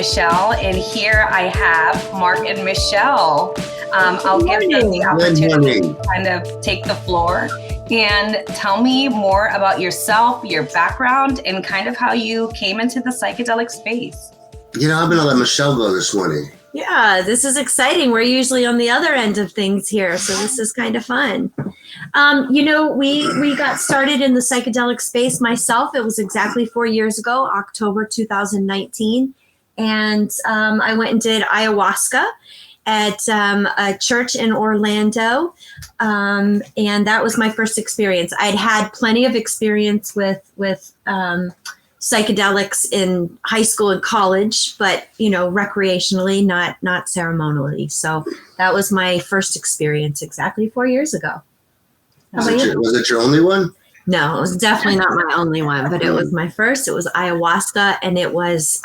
Michele, and here I have Mark and Michele. I'll give them the opportunity to kind of take the floor and tell me more about yourself, your background, and kind of how you came into the psychedelic space. I'm going to let Michele go this morning. Yeah, this is exciting. We're usually on the other end of things here, so this is kind of fun. We got started in the psychedelic space myself. It was exactly 4 years ago, October 2019. And I went and did ayahuasca at a church in Orlando. And that was my first experience. I'd had plenty of experience with psychedelics in high school and college, but, recreationally, not ceremonially. So that was my first experience exactly 4 years ago. Was it your only one? No, it was definitely not my only one, but it was my first. It was ayahuasca, and it was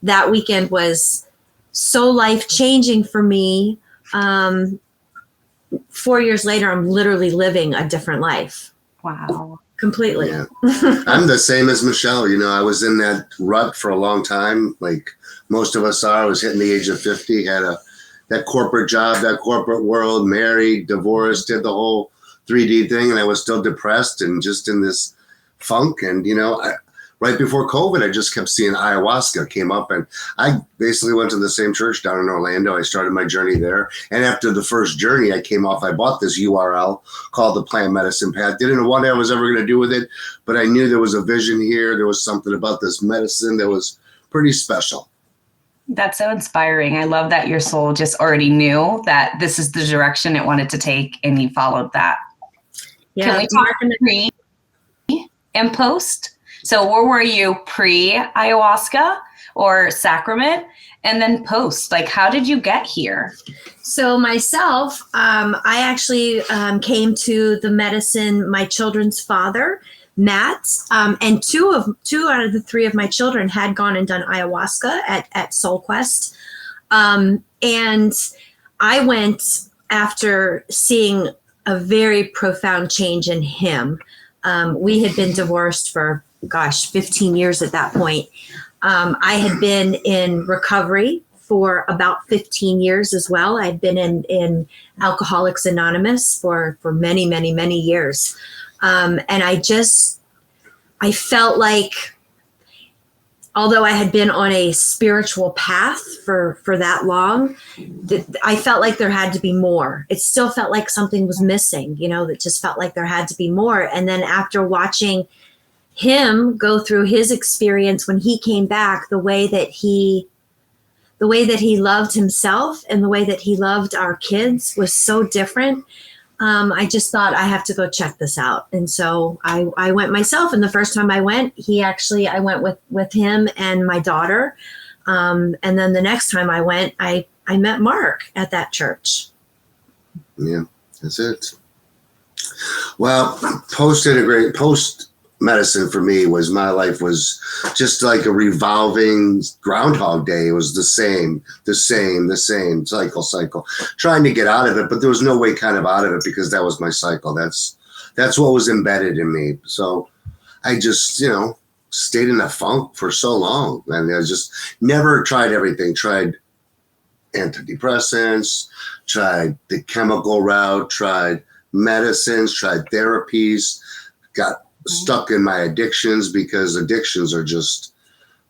that weekend was so life-changing for me. 4 years later, I'm literally living a different life. Wow. Completely. Yeah. I'm the same as Michele. I was in that rut for a long time, like most of us are. I was hitting the age of 50, had that corporate job, that corporate world, married, divorced, did the whole 3D thing, and I was still depressed and just in this funk. And right before COVID, I just kept seeing ayahuasca came up, and I basically went to the same church down in Orlando. I started my journey there, and after the first journey, I bought this URL called the Plant Medicine Path. Didn't know what I was ever going to do with it, but I knew there was a vision here. There was something about this medicine that was pretty special. That's so inspiring. I love that your soul just already knew that this is the direction it wanted to take, and you followed that. Yeah. Can we talk pre and post? So where were you pre-ayahuasca or sacrament, and then post? Like, how did you get here? So myself, I actually came to the medicine, my children's father, Matt, and two out of the three of my children had gone and done ayahuasca at Soul Quest. And I went after seeing a very profound change in him. We had been divorced for 15 years at that point. I had been in recovery for about 15 years as well. I'd been in Alcoholics Anonymous for many, many, many years. And I felt like, although I had been on a spiritual path for that long, I felt like there had to be more. It still felt like something was missing, that just felt like there had to be more. And then after watching him go through his experience when he came back, the way that he loved himself and the way that he loved our kids was so different. I just thought, I have to go check this out. And so I went myself. And the first time I went, I went with him and my daughter. And then the next time I went, I met Mark at that church. Yeah, that's it. Well, post medicine for me my life was just like a revolving Groundhog Day. It was the same cycle, trying to get out of it, but there was no way kind of out of it because that was my cycle. That's what was embedded in me. So I just, stayed in a funk for so long, and I just never tried everything. Tried antidepressants, tried the chemical route, tried medicines, tried therapies, got stuck in my addictions because addictions are just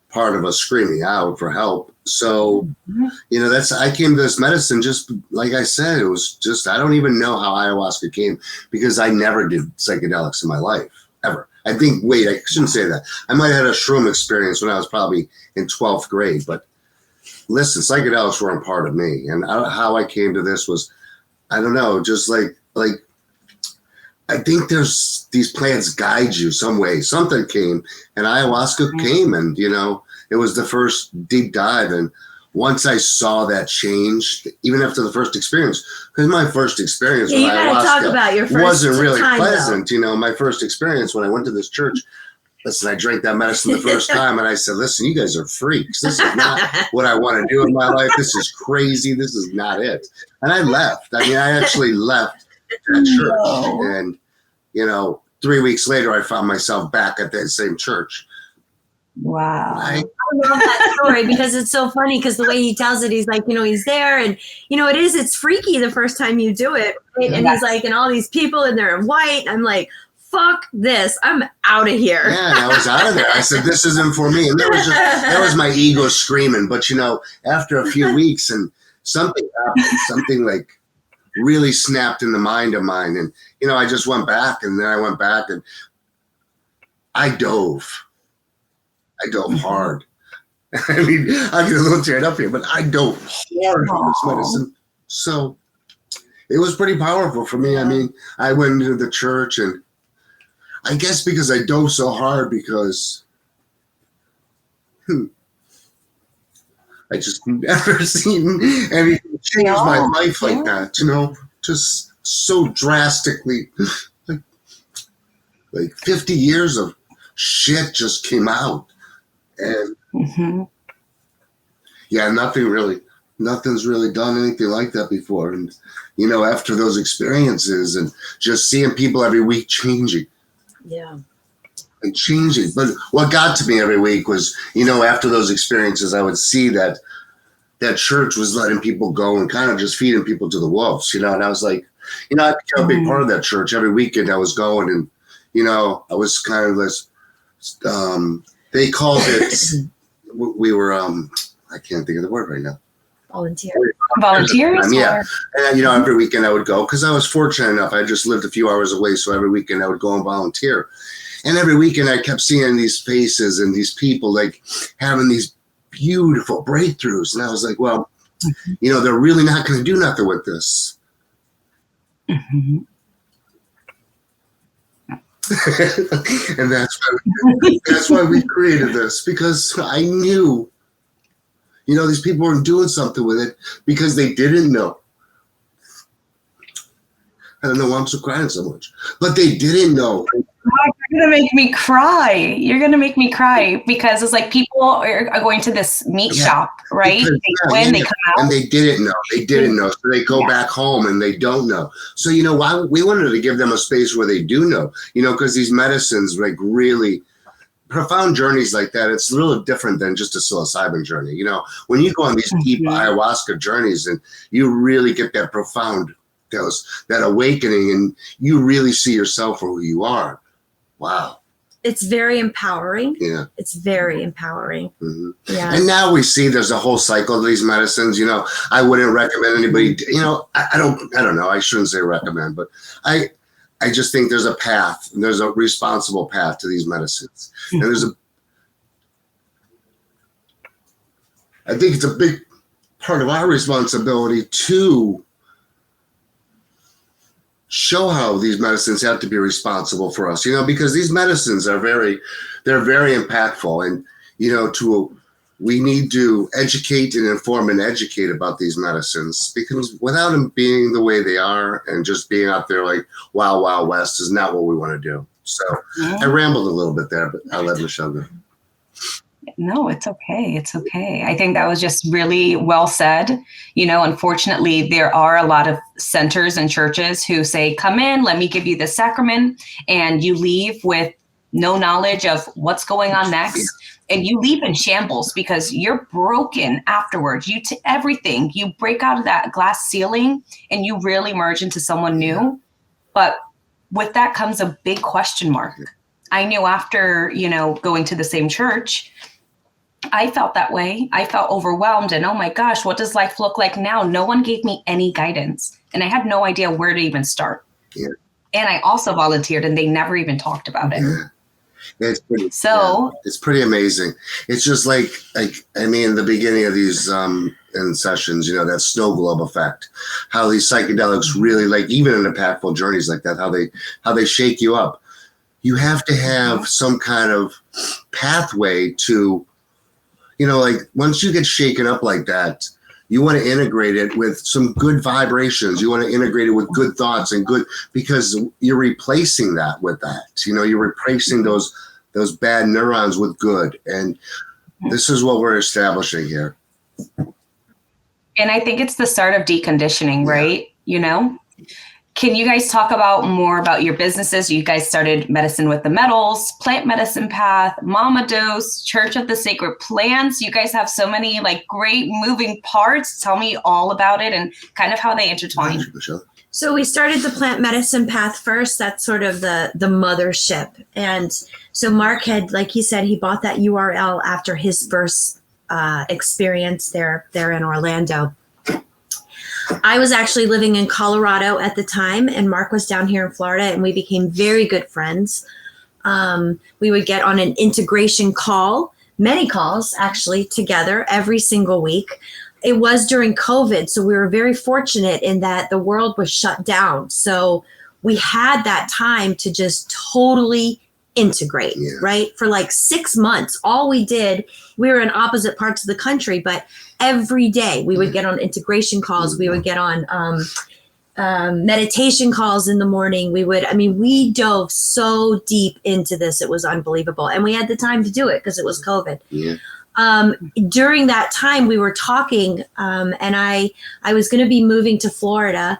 part of us screaming out for help. So, I came to this medicine just like I said, it was just, I don't even know how ayahuasca came because I never did psychedelics in my life, ever. I shouldn't say that. I might have had a shroom experience when I was probably in 12th grade, but listen, psychedelics weren't part of me. And how I came to this was, I don't know, just like, I think there's these plants guide you some way. Something came, and ayahuasca came, and it was the first deep dive. And once I saw that change, even after the first experience, because my first experience with ayahuasca wasn't really pleasant. My first experience when I went to this church, listen, I drank that medicine the first time, and I said, listen, you guys are freaks. This is not what I want to do in my life. This is crazy. This is not it. And I left. I actually left that church. And 3 weeks later, I found myself back at that same church. Wow. Right? I love that story because it's so funny because the way he tells it, he's like, he's there and, it's freaky the first time you do it. Right? And he's like, and all these people and they're in white. I'm like, fuck this. I'm out of here. Yeah, and I was out of there. I said, this isn't for me. And that was my ego screaming. But, after a few weeks and something happened, something like really snapped in the mind of mine. And, I just went back and then I went back and I dove hard. I mean, I get a little teared up here, but I dove hard for this medicine. So it was pretty powerful for me. I mean, I went into the church and I guess because I dove so hard because I just never seen anything change my life like that, just so drastically. Like 50 years of shit just came out. And nothing's really done anything like that before. And, after those experiences and just seeing people every week changing. Yeah. And changing. But what got to me every week was, after those experiences, I would see that church was letting people go and kind of just feeding people to the wolves, and I was like, I became a big part of that church. Every weekend I was going and, I was kind of this, they called it, we were, I can't think of the word right now. Volunteers? Yeah. And, every weekend I would go because I was fortunate enough. I just lived a few hours away. So every weekend I would go and volunteer. And every weekend I kept seeing these faces and these people like having these beautiful breakthroughs. And I was like, well, they're really not going to do nothing with this. And that's why we created this, because I knew, these people weren't doing something with it because they didn't know. I don't know why I'm so crying so much, but they didn't know. You're going to make me cry. You're going to make me cry because it's like people are going to this meat shop, right? Because, they come out. And they didn't know. They didn't know. So they go back home and they don't know. So, why we wanted to give them a space where they do know, because these medicines, like really profound journeys like that, it's a little different than just a psilocybin journey. When you go on these deep ayahuasca journeys and you really get that profound, that awakening and you really see yourself for who you are. Wow. It's very empowering. Yeah. It's very empowering. Mm-hmm. Yeah. And now we see there's a whole cycle of these medicines. I wouldn't recommend anybody, I don't know. I shouldn't say recommend, but I just think there's a path. There's a responsible path to these medicines. And I think it's a big part of our responsibility to show how these medicines have to be responsible for us, because these medicines are they're very impactful. And, we need to educate and inform and educate about these medicines, because without them being the way they are and just being out there like Wild Wild West is not what we want to do. So I rambled a little bit there, but I'll let Michele go. No, it's okay. It's okay. I think that was just really well said. Unfortunately, there are a lot of centers and churches who say, come in, let me give you the sacrament. And you leave with no knowledge of what's going on next. And you leave in shambles because you're broken afterwards. Everything, you break out of that glass ceiling and you really merge into someone new. But with that comes a big question mark. I knew after, going to the same church, I felt that way. I felt overwhelmed and, oh my gosh, what does life look like now? No one gave me any guidance and I had no idea where to even start. Yeah. And I also volunteered and they never even talked about it. Yeah. It's pretty amazing. It's just like the beginning of these in sessions, that snow globe effect, how these psychedelics really, like even in impactful journeys like that, how they shake you up. You have to have some kind of pathway to, like once you get shaken up like that, you want to integrate it with some good vibrations. You want to integrate it with good thoughts and good, because you're replacing that with that. You're replacing those bad neurons with good. And this is what we're establishing here. And I think it's the start of deconditioning, right? Can you guys talk about more about your businesses? You guys started Medicine with the Metals, Plant Medicine Path, Mama Dose, Church of the Sacred Plants. You guys have so many like great moving parts. Tell me all about it and kind of how they intertwine. So we started the Plant Medicine Path first. That's sort of the mothership. And so Mark had, like he said, he bought that URL after his first experience there in Orlando. I was actually living in Colorado at the time, and Mark was down here in Florida, and we became very good friends. We would get on an integration call, many calls actually, together every single week. It was during COVID, so we were very fortunate in that the world was shut down. So we had that time to just totally integrate, right? For like 6 months, all we did, we were in opposite parts of the country, but every day we would get on integration calls. We would get on meditation calls in the morning. We dove so deep into this. It was unbelievable. And we had the time to do it because it was COVID. Yeah. During that time we were talking, and I was going to be moving to Florida.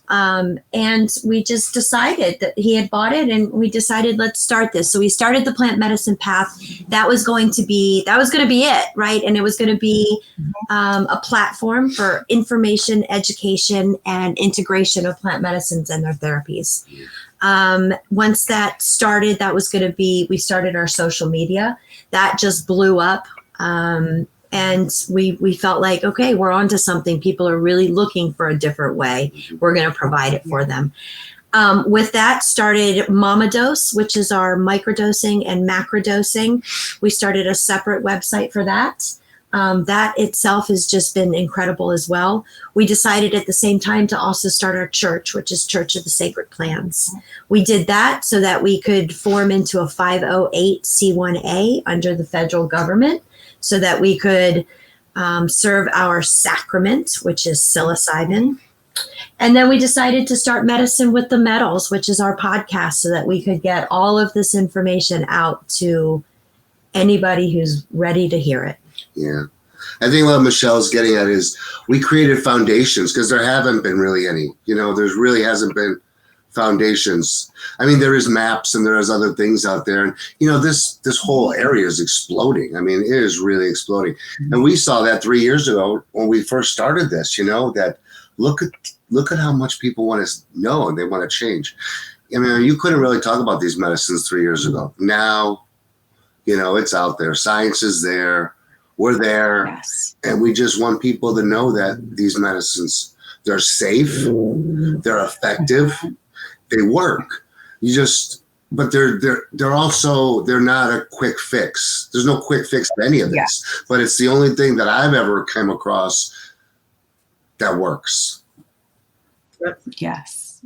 And we just decided that he had bought it, and we decided, let's start this. So we started the Plant Medicine Path. That was going to be it, right? And it was going to be a platform for information, education, and integration of plant medicines and their therapies. Once that started, we started our social media. That just blew up. And we felt like, okay, we're onto something. People are really looking for a different way. We're going to provide it for them. With that started Mama Dose, which is our microdosing and macrodosing. We started a separate website for that. That itself has just been incredible as well. We decided at the same time to also start our church, which is Church of the Sacred Plants. We did that so that we could form into a 508c1a under the federal government, so that we could serve our sacrament, which is psilocybin. And then we decided to start Medicine with the Metals, which is our podcast, so that we could get all of this information out to anybody who's ready to hear it. Yeah. I think what Michelle's getting at is we created foundations because there haven't been really any. There really hasn't been foundations. I mean, there is maps and there is other things out there. And, this whole area is exploding. I mean, it is really exploding. And we saw that 3 years ago when we first started this, that look at how much people want to know and they want to change. I mean, you couldn't really talk about these medicines 3 years ago. Now, it's out there. Science is there. We're there. Yes. And we just want people to know that these medicines, they're safe, they're effective, they work. But they're not a quick fix. There's no quick fix to any of this, but it's the only thing that I've ever come across that works. Yes.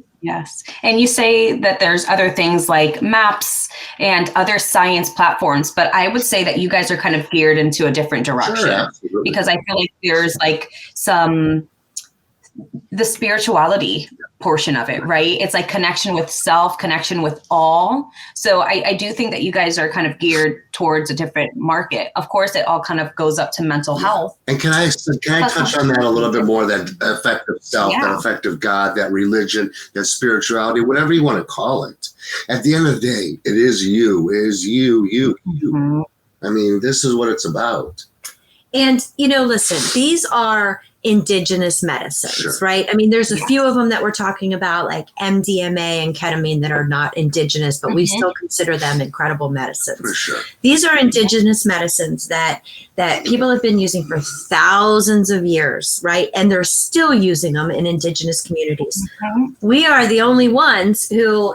And you say that there's other things like maps and other science platforms, but I would say that you guys are kind of geared into a different direction, because I feel like there's like the spirituality portion of it, right? It's like connection with self, connection with all. So I do think that you guys are kind of geared towards a different market. Of course, it all kind of goes up to mental health. And can I touch on that a little bit more, that effect of self, that effect of God, that religion, that spirituality, whatever you want to call it. At the end of the day, it is you. It is you. Mm-hmm. I mean, this is what it's about. And, listen, these are indigenous medicines, right? I mean, there's a few of them that we're talking about, like MDMA and ketamine, that are not indigenous, but we still consider them incredible medicines. For sure. These are indigenous medicines that people have been using for thousands of years, right? And they're still using them in indigenous communities. We are the only ones who,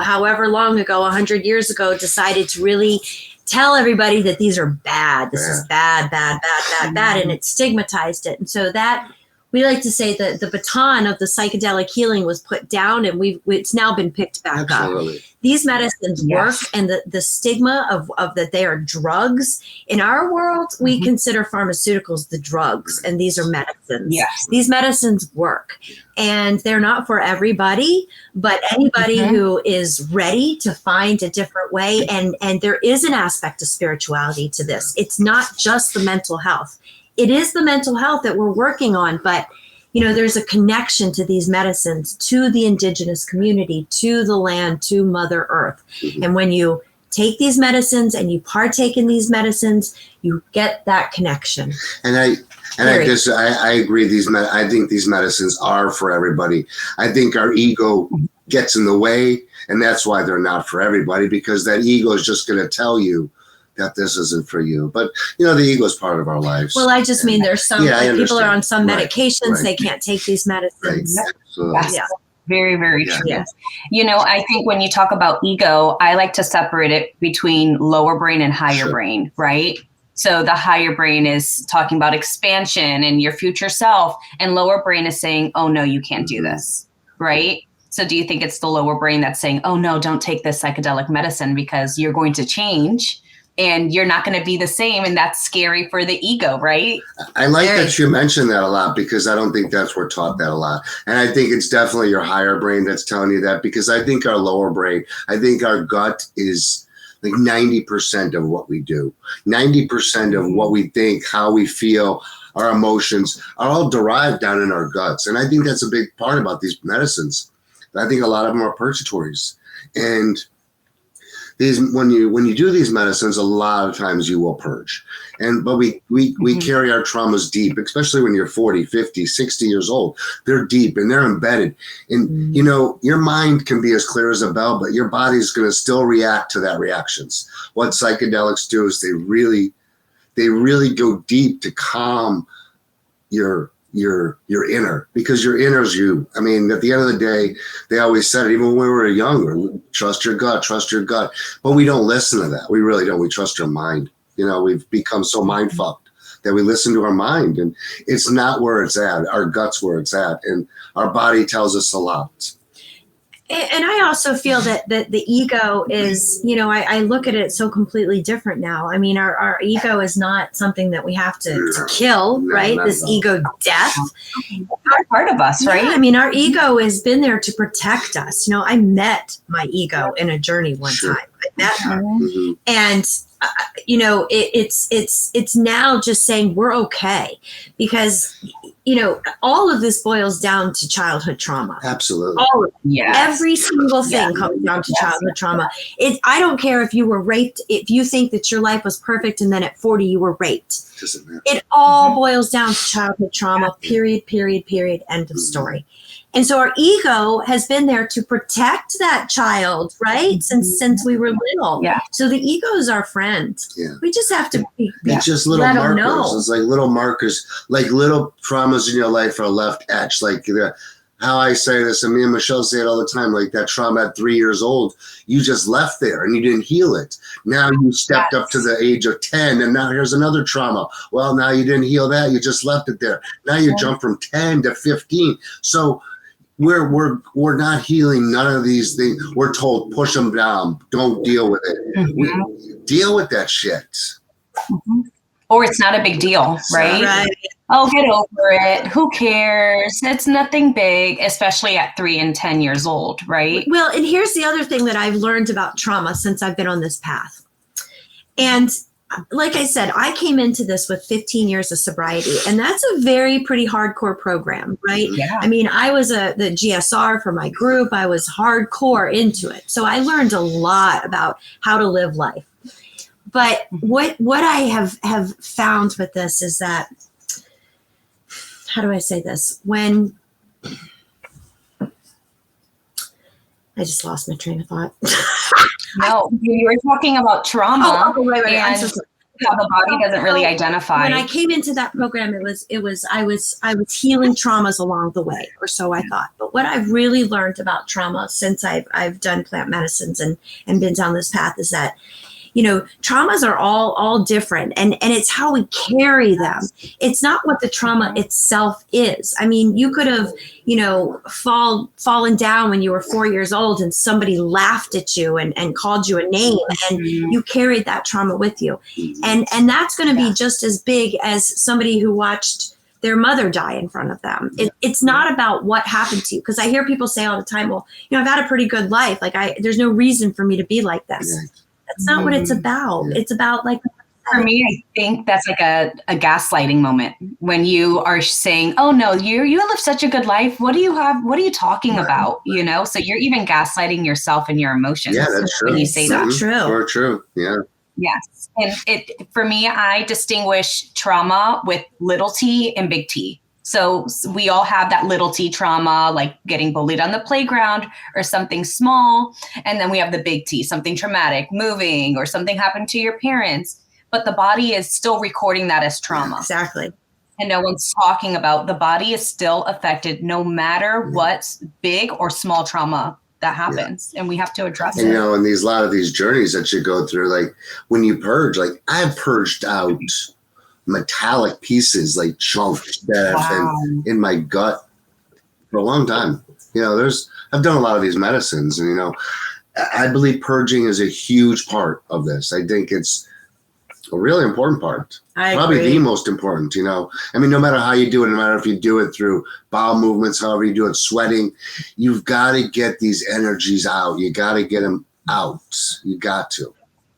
however long ago, 100 years ago, decided to really tell everybody that these are bad. This is bad. And it stigmatized it. And so that, we like to say that the baton of the psychedelic healing was put down, and it's now been picked back up. These medicines work, and the stigma of that they are drugs. In our world, we consider pharmaceuticals the drugs, and these are medicines. These medicines work, and they're not for everybody, but anybody who is ready to find a different way. And there is an aspect of spirituality to this. It's not just the mental health. It is the mental health that we're working on, but there's a connection to these medicines, to the indigenous community, to the land, to Mother Earth. And when you take these medicines and you partake in these medicines, you get that connection. And I agree. I think these medicines are for everybody. I think our ego gets in the way, and that's why they're not for everybody, because that ego is just going to tell you that this isn't for you. But, the ego is part of our lives. Well, I just mean there's some, people are on some medications. They can't take these medicines. Right. So, yeah. Very, very true. Yes. I think when you talk about ego, I like to separate it between lower brain and higher brain, right? So the higher brain is talking about expansion and your future self, and lower brain is saying, oh, no, you can't do this, right? So do you think it's the lower brain that's saying, oh, no, don't take this psychedelic medicine because you're going to change and you're not going to be the same, and that's scary for the ego, right? I like that you mentioned that a lot, because I don't think we're taught that a lot. And I think it's definitely your higher brain that's telling you that, because I think our lower brain, I think our gut is like 90% of what we do. 90% of what we think, how we feel, our emotions are all derived down in our guts. And I think that's a big part about these medicines. I think a lot of them are purgatories. And when you do these medicines, a lot of times you will purge. But we carry our traumas deep, especially when you're 40, 50, 60 years old. They're deep and they're embedded. And, your mind can be as clear as a bell, but your body's going to still react to that reactions. What psychedelics do is they really go deep to calm your inner, because your inner is you. I mean, at the end of the day, they always said it, even when we were younger, trust your gut. But we don't listen to that. We really don't. We trust our mind. We've become so mind fucked that we listen to our mind, and it's not where it's at. Our gut's where it's at, and our body tells us a lot. And I also feel that the ego is, I look at it so completely different now. I mean, our ego is not something that we have to kill, right? This ego death. Part of us, right? Yeah, I mean, our ego has been there to protect us. I met my ego in a journey one time. I met her. Mm-hmm. And it's now just saying we're okay, because all of this boils down to childhood trauma. Absolutely. All of it. Yes. Every single thing comes down to childhood trauma. I don't care if you were raped, if you think that your life was perfect and then at 40 you were raped. Doesn't matter. It all boils down to childhood trauma, period, end of story. And so our ego has been there to protect that child, right? Since we were little. Yeah. So the ego is our friend. Yeah. We just have to it's just little markers. It's like little markers, like little traumas in your life are left etched. Like how I say this, and me and Michelle say it all the time, like that trauma at 3 years old, you just left there and you didn't heal it. Now you stepped up to the age of 10 and now here's another trauma. Well, now you didn't heal that. You just left it there. Now you jump from 10 to 15. So we're not healing none of these things. We're told, push them down. Don't deal with it. Mm-hmm. Deal with that shit. Mm-hmm. Or it's not a big deal, right? Oh, get over it. Who cares? It's nothing big, especially at 3 and 10 years old, right? Well, and here's the other thing that I've learned about trauma since I've been on this path. And like I said, I came into this with 15 years of sobriety, and that's a pretty hardcore program, right? Yeah. I mean, I was the GSR for my group. I was hardcore into it. So I learned a lot about how to live life. But what I have found with this is that, how do I say this? When I just lost my train of thought. No, you were talking about trauma right. and how the body doesn't really identify. When I came into that program, I was healing traumas along the way, or so I thought. But what I've really learned about trauma since I've done plant medicines and been down this path is that, traumas are all different, and it's how we carry them. It's not what the trauma itself is. I mean, you could have, fallen down when you were 4 years old and somebody laughed at you and called you a name, and you carried that trauma with you. And that's going to be just as big as somebody who watched their mother die in front of them. It's not about what happened to you. Because I hear people say all the time, well, I've had a pretty good life. Like there's no reason for me to be like this. That's not what it's about. It's about, like I For me, I think that's like a gaslighting moment when you are saying, "Oh no, you live such a good life. What do you have? What are you talking about?" You know, so you're even gaslighting yourself and your emotions. Yeah, that's true. When you say that. True. Or true. Yeah. Yes, and for me, I distinguish trauma with little T and big T. So we all have that little T trauma, like getting bullied on the playground or something small. And then we have the big T, something traumatic, moving, or something happened to your parents. But the body is still recording that as trauma. Exactly. And no one's talking about the body is still affected no matter what big or small trauma that happens. And we have to address it. You know, and a lot of these journeys that you go through, like when you purge, like I've purged out metallic pieces, like chunks that have been in my gut for a long time. You know, I've done a lot of these medicines, and, you know, I believe purging is a huge part of this. I think it's a really important part. Probably the most important, you know. I mean, no matter how you do it, no matter if you do it through bowel movements, however you do it, sweating, you've got to get these energies out. You got to get them out. You got to.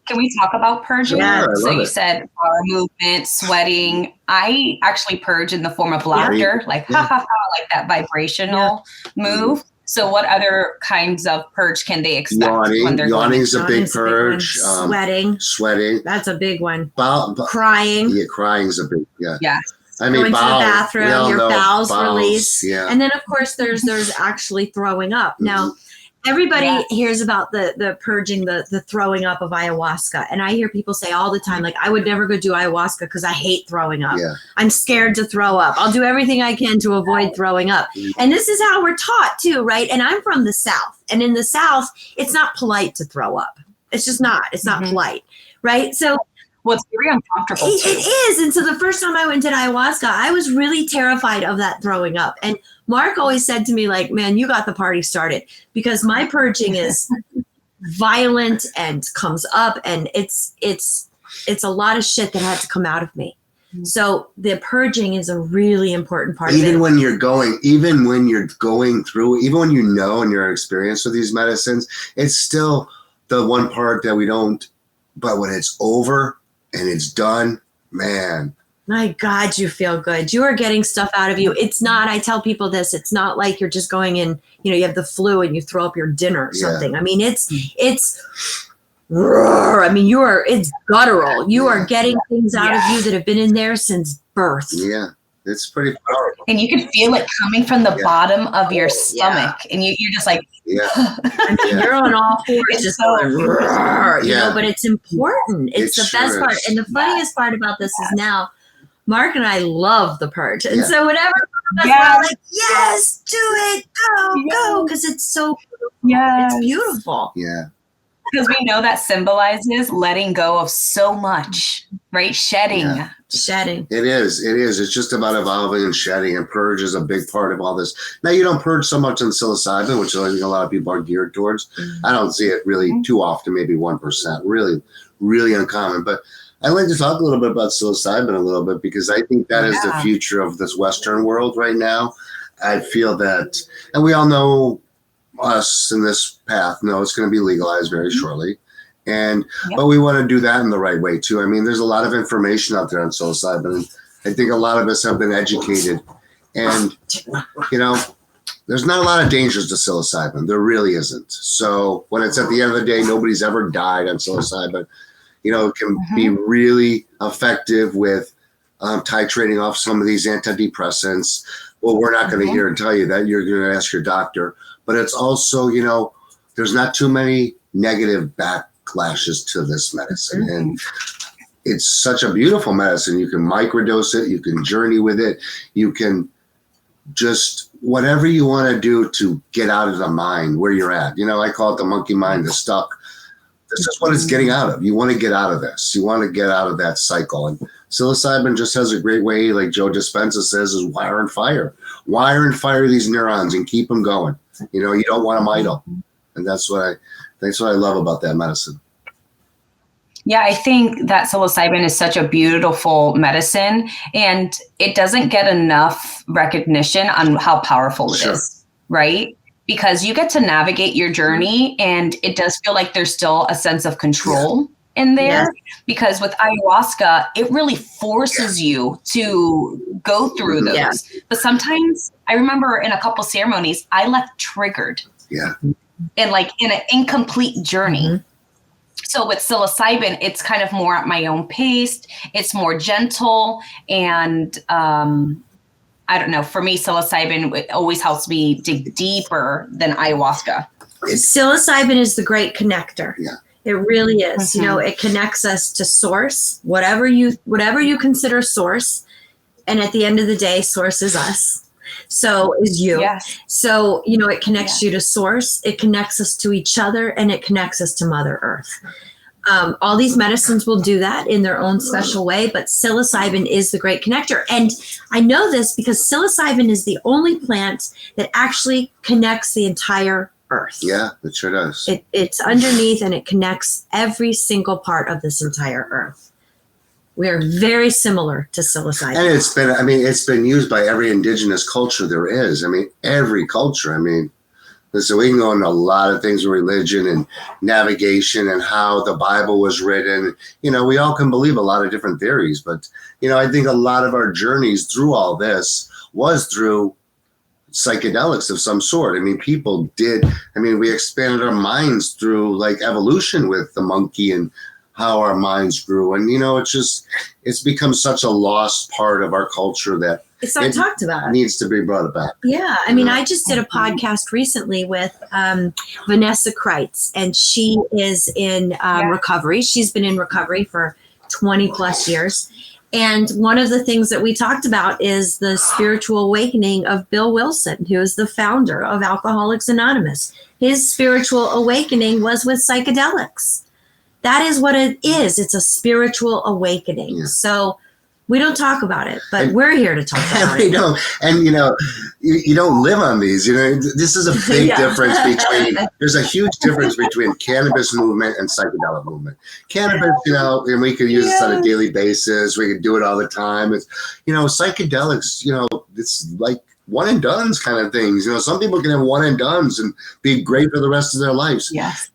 Can we talk about purging? Yeah, so you said movement, sweating. I actually purge in the form of laughter, like ha ha ha, like that vibrational move. So what other kinds of purge can they expect? Yawning is a big purge. Sweating. That's a big one. Crying. Yeah, crying is a big, yeah. I mean, going to the bathroom, your bowels release. Yeah. And then, of course, there's actually throwing up. Now, everybody hears about the purging, the throwing up of ayahuasca. And I hear people say all the time, like, I would never go do ayahuasca because I hate throwing up. Yeah. I'm scared to throw up. I'll do everything I can to avoid throwing up. And this is how we're taught too, right? And I'm from the South. And in the South, it's not polite to throw up. It's just not. It's not polite, right? So it's very uncomfortable. It is. And so the first time I went to ayahuasca, I was really terrified of that throwing up. And Mark always said to me, like, man, you got the party started, because my purging is violent and comes up, and it's a lot of shit that had to come out of me. So the purging is a really important part of it. Even when you're going through, even when you know and you're experienced with these medicines, it's still the one part that we don't, but when it's over and it's done, man. My God, you feel good. You are getting stuff out of you. It's not, I tell people this, it's not like you're just going in, you know, you have the flu and you throw up your dinner or something. I mean, it's guttural. You are getting things out of you that have been in there since birth. Yeah. It's pretty powerful. And you can feel it coming from the bottom of your stomach. And you're just like, I mean, you're on all fours, just going, you know, but it's important. It's the best part. And the funniest part about this is now, Mark and I love the purge. And so whenever we're like, yes, do it, go, because it's so beautiful. Yeah. It's beautiful. Yeah. Because we know that symbolizes letting go of so much, right? Shedding. Yeah. Shedding. It is. It's just about evolving and shedding, and purge is a big part of all this. Now, you don't purge so much in psilocybin, which I think a lot of people are geared towards. I don't see it really too often, maybe 1%. Really, really uncommon. But I'd like to talk a little bit about psilocybin a little bit, because I think that is the future of this Western world right now. I feel that, and we all know, us in this path know it's going to be legalized very shortly. And but we want to do that in the right way too. I mean, there's a lot of information out there on psilocybin, and I think a lot of us have been educated. And you know, there's not a lot of dangers to psilocybin. There really isn't. So when it's at the end of the day, nobody's ever died on psilocybin. You know, it can be really effective with titrating off some of these antidepressants. Well, we're not going to hear and tell you that. You're going to ask your doctor. But it's also, you know, there's not too many negative backlashes to this medicine. And it's such a beautiful medicine. You can microdose it. You can journey with it. You can just whatever you want to do to get out of the mind where you're at. You know, I call it the monkey mind, the stuck. This is what it's getting out of. You want to get out of this. You want to get out of that cycle. And psilocybin just has a great way, like Joe Dispenza says, is wire and fire. Wire and fire these neurons and keep them going. You know, you don't want them idle. And that's what I love about that medicine. Yeah, I think that psilocybin is such a beautiful medicine, and it doesn't get enough recognition on how powerful it is, right? Because you get to navigate your journey, and it does feel like there's still a sense of control in there, because with ayahuasca, it really forces you to go through those. Yeah. But sometimes I remember in a couple ceremonies, I left triggered. Yeah. And like in an incomplete journey. Mm-hmm. So with psilocybin, it's kind of more at my own pace. It's more gentle. And I don't know, for me, psilocybin it always helps me dig deeper than ayahuasca. Psilocybin is the great connector. Yeah. It really is. Mm-hmm. You know, it connects us to source, whatever you consider source. And at the end of the day, source is us. So is you. Yes. So, you know, it connects you to source, it connects us to each other, and it connects us to Mother Earth. All these medicines will do that in their own special way, but psilocybin is the great connector. And I know this because psilocybin is the only plant that actually connects the entire Earth. Yeah, it sure does. It's underneath and it connects every single part of this entire Earth. We are very similar to psilocybin. And it's been used by every indigenous culture there is. I mean, every culture. I mean, listen, we can go into a lot of things with religion and navigation and how the Bible was written. You know, we all can believe a lot of different theories, but, you know, I think a lot of our journeys through all this was through psychedelics of some sort. I mean, we expanded our minds through like evolution with the monkey and how our minds grew. And, you know, it's become such a lost part of our culture that it's not talked about. Needs to be brought back. Yeah. I mean, I just did a podcast recently with Vanessa Kreitz, and she is in recovery. She's been in recovery for 20 plus years. And one of the things that we talked about is the spiritual awakening of Bill Wilson, who is the founder of Alcoholics Anonymous. His spiritual awakening was with psychedelics. That is what it is. It's a spiritual awakening. Yeah. So we don't talk about it, but we're here to talk about it. And, you know, you don't live on these. You know, this is a big difference there's a huge difference between cannabis movement and psychedelic movement. Cannabis, you know, and we could use this on a daily basis. We could do it all the time. It's, you know, psychedelics, you know, it's like one and dones kind of things. You know, some people can have one and dones and be great for the rest of their lives. Yes.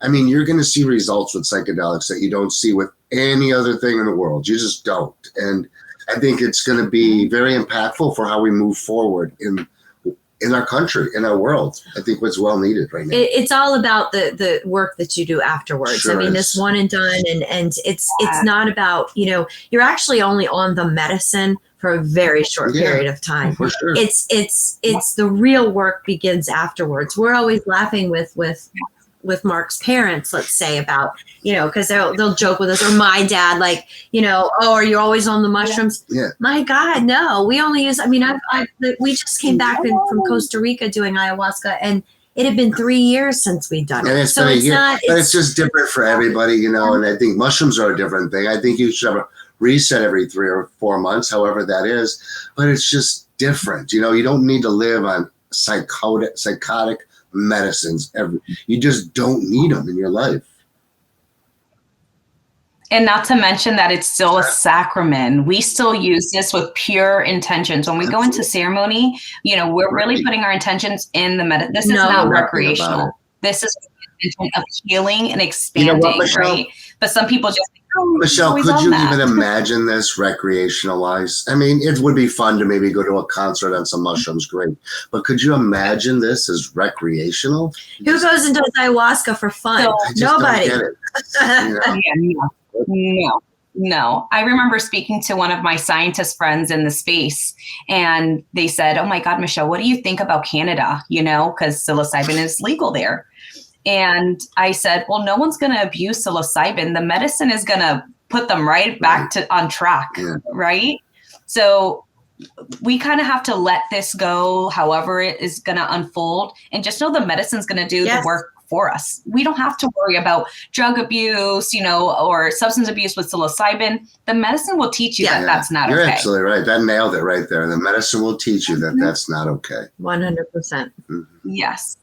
You're going to see results with psychedelics that you don't see with any other thing in the world. You just don't. And I think it's going to be very impactful for how we move forward in our country, in our world. I think what's well needed right now. It's all about the work that you do afterwards. Sure, I mean, this one and done, and it's not about, you know, you're actually only on the medicine for a very short period of time. For sure. It's the real work begins afterwards. We're always laughing with Mark's parents, let's say, about, you know, because they'll joke with us, or my dad, like, you know, oh, are you always on the mushrooms? Yeah. My God, no. We only use, we just came back from Costa Rica doing ayahuasca, and it had been 3 years since we'd done it. And it's just different for everybody, you know, and I think mushrooms are a different thing. I think you should have a reset every 3 or 4 months, however that is, but it's just different. You know, you don't need to live on psychotic medicines. You just don't need them in your life. And not to mention that it's still a sacrament. We still use this with pure intentions. When we go into ceremony, you know, we're really putting our intentions in the medicine. This is not recreational. This is the intention of healing and expanding, you know what, right? But some people just Michelle, could you even imagine this recreational-wise? I mean, it would be fun to maybe go to a concert on some mushrooms, great. But could you imagine this as recreational? Who goes into ayahuasca for fun? Nobody. Don't get it. No. I remember speaking to one of my scientist friends in the space, and they said, oh my God, Michelle, what do you think about Canada? You know, because psilocybin is legal there. And I said, well, no one's going to abuse psilocybin. The medicine is going to put them right back on track, right? So we kind of have to let this go, however it is going to unfold, and just know the medicine's going to do the work for us. We don't have to worry about drug abuse, you know, or substance abuse with psilocybin. The medicine will teach you that that's not You're okay. You're absolutely right. That nailed it right there. The medicine will teach you that that's not okay. 100%. Mm-hmm. Yes.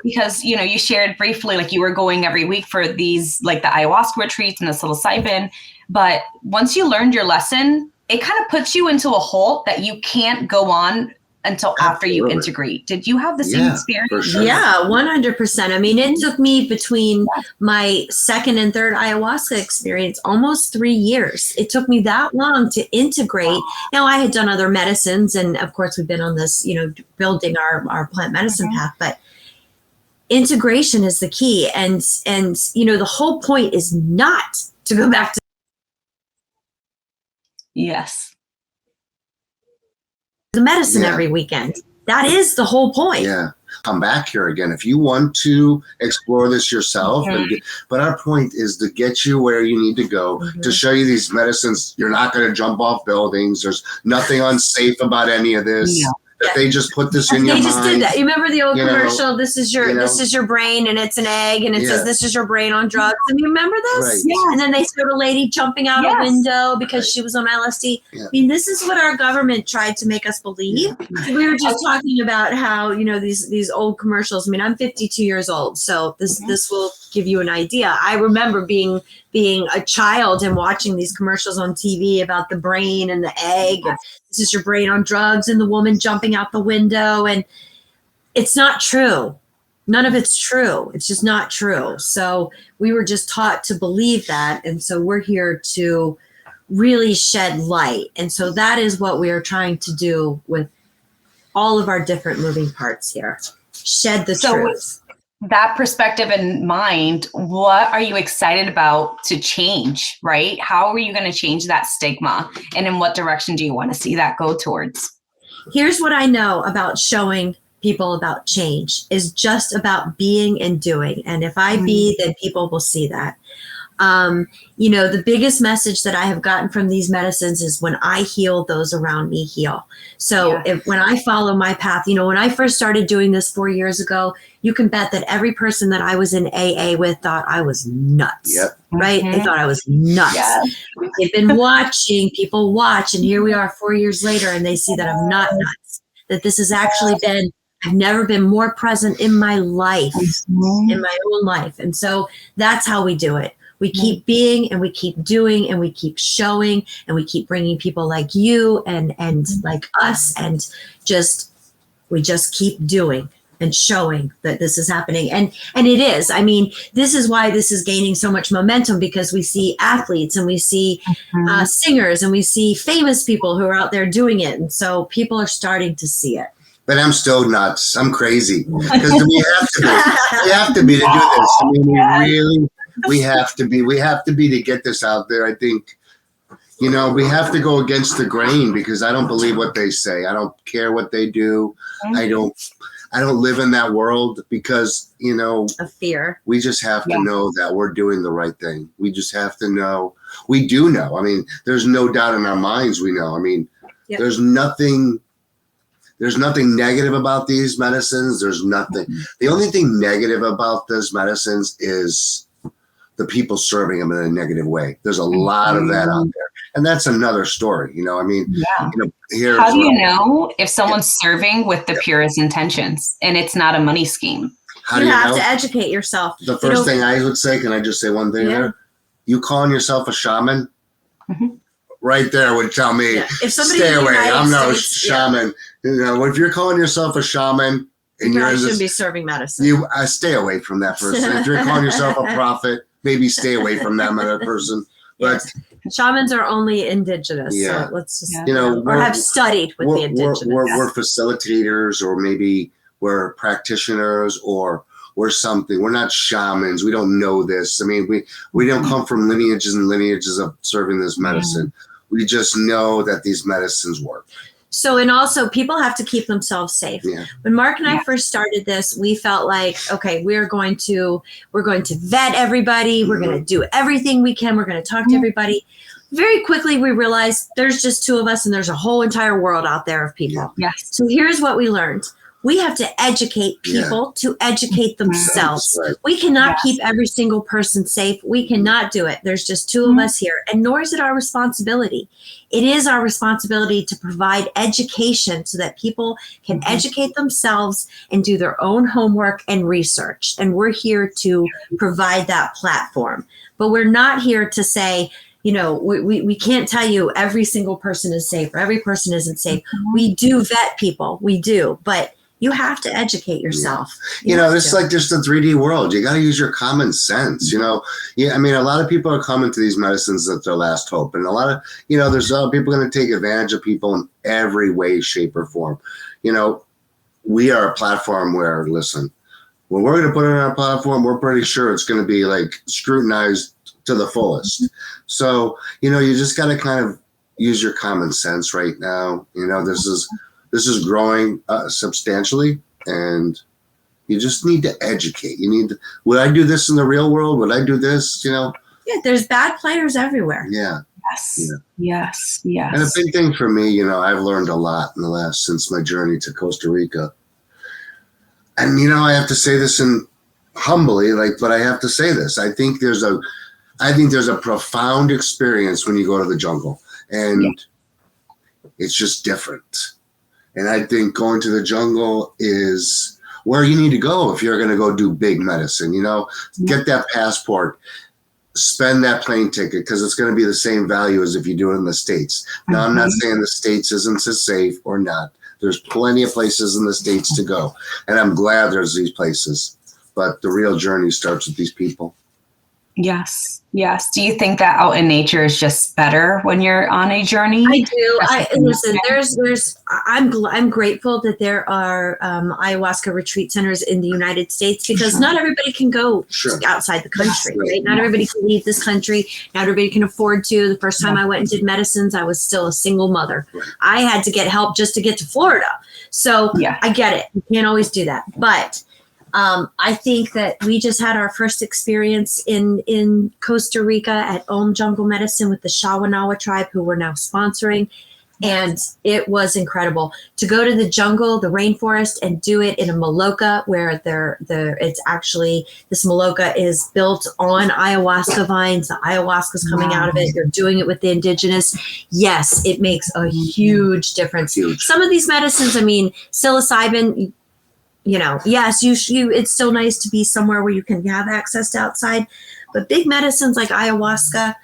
Because, you know, you shared briefly, like you were going every week for these, like the ayahuasca retreats and the psilocybin. But once you learned your lesson, it kind of puts you into a hole that you can't go on until after you integrate. Did you have the same experience? For sure. Yeah, 100%. I mean, it took me between my second and third ayahuasca experience almost 3 years. It took me that long to integrate. Now, I had done other medicines, and of course, we've been on this, building our plant medicine path, but integration is the key. And the whole point is not to go back to the medicine every weekend. That is the whole point. Yeah. Come back here again if you want to explore this yourself. But our point is to get you where you need to go, to show you these medicines. You're not going to jump off buildings. There's nothing unsafe about any of this. That they just put this in your mind. They just did that. You remember the old commercial? This is your brain, and it's an egg, and it says this is your brain on drugs. And you remember this? Right. Yeah. And then they showed a lady jumping out a window because she was on LSD. Yeah. I mean, this is what our government tried to make us believe. We were just talking about how these old commercials. I mean, I'm 52 years old, so this will give you an idea. I remember being a child and watching these commercials on TV about the brain and the egg. And this is your brain on drugs, and the woman jumping out the window. And it's not true. None of it's true. It's just not true. So we were just taught to believe that. And so we're here to really shed light. And so that is what we are trying to do with all of our different moving parts here. Shed the truth. That perspective in mind, what are you excited about to change, right? How are you going to change that stigma? And in what direction do you want to see that go towards? Here's what I know about showing people about change is just about being and doing. And if I be, then people will see that. The biggest message that I have gotten from these medicines is when I heal, those around me heal. So when I follow my path, when I first started doing this 4 years ago, you can bet that every person that I was in AA with thought I was nuts, right? They thought I was nuts. They've been watching people watch, and here we are 4 years later, and they see that I'm not nuts, that this has actually been, I've never been more present in my life, in my own life. And so that's how we do it. We keep being, and we keep doing, and we keep showing, and we keep bringing people like you and like us, and we just keep doing and showing that this is happening. And it is. I mean, this is why this is gaining so much momentum, because we see athletes, and we see singers, and we see famous people who are out there doing it. And so people are starting to see it. But I'm still nuts. I'm crazy, because we have to be. We have to be to do this. I mean, we have to be to get this out there. I think, we have to go against the grain, because I don't believe what they say. I don't care what they do. I don't live in that world, because, of fear. We just have to know that we're doing the right thing. We just have to know. We do know. I mean, there's no doubt in our minds we know. I mean, there's nothing negative about these medicines. There's nothing. The only thing negative about these medicines is the people serving them in a negative way. There's a lot of that out there. And that's another story. I mean, here. How do you know if someone's serving with the purest intentions and it's not a money scheme? You have to educate yourself. The first thing I would say, can I just say one thing there? You calling yourself a shaman? Right there would tell me, stay away. I'm no shaman. If you're calling yourself a shaman, and you shouldn't be serving medicine. Stay away from that person. If you're calling yourself a prophet, maybe stay away from that other person. But shamans are only indigenous. So let's just, or have studied with the indigenous. We're facilitators, or maybe we're practitioners, or we're something. We're not shamans. We don't know this. I mean, we don't come from lineages and lineages of serving this medicine. We just know that these medicines work. So, and also people have to keep themselves safe. When Mark and I first started this, we felt like, okay, we're going to vet everybody. We're going to do everything we can. We're going to talk to everybody. Very quickly, we realized there's just two of us, and there's a whole entire world out there of people. So here's what we learned. We have to educate people to educate themselves. Right. We cannot keep every single person safe. We cannot do it. There's just two of us here, and nor is it our responsibility. It is our responsibility to provide education so that people can educate themselves and do their own homework and research. And we're here to provide that platform. But we're not here to say, we can't tell you every single person is safe or every person isn't safe. We do vet people. We do. But you have to educate yourself. It's like just the 3D world. You got to use your common sense, Yeah, I mean, a lot of people are coming to these medicines at their last hope. And a lot of, there's a lot of people going to take advantage of people in every way, shape, or form. We are a platform where, listen, when we're going to put it on our platform, we're pretty sure it's going to be like scrutinized to the fullest. So, you just got to kind of use your common sense right now. This is growing substantially, and you just need to educate. Would I do this in the real world? Would I do this? Yeah, there's bad players everywhere. Yeah. Yes. Yeah. Yes. And a big thing for me, I've learned a lot since my journey to Costa Rica. And, I have to say this humbly, but I have to say this. I think there's a profound experience when you go to the jungle, and it's just different. And I think going to the jungle is where you need to go if you're going to go do big medicine, get that passport, spend that plane ticket, because it's going to be the same value as if you do it in the States. Now, I'm not saying the States isn't as safe or not. There's plenty of places in the States to go. And I'm glad there's these places. But the real journey starts with these people. Yes. Do you think that out in nature is just better when you're on a journey? I do. Listen, I'm grateful that there are ayahuasca retreat centers in the United States, because not everybody can go outside the country, right? Not everybody can leave this country. Not everybody can afford to. The first time I went and did medicines, I was still a single mother. I had to get help just to get to Florida. So I get it. You can't always do that. But I think that we just had our first experience in Costa Rica at Jungle Medicine with the Shawanawa tribe, who we're now sponsoring. And it was incredible to go to the jungle, the rainforest, and do it in a maloca where it's actually, this maloca is built on ayahuasca vines. The ayahuasca is coming out of it. You're doing it with the indigenous. Yes, it makes a huge difference. Some of these medicines, I mean, psilocybin, yes, it's still nice to be somewhere where you can have access to outside, but big medicines like ayahuasca,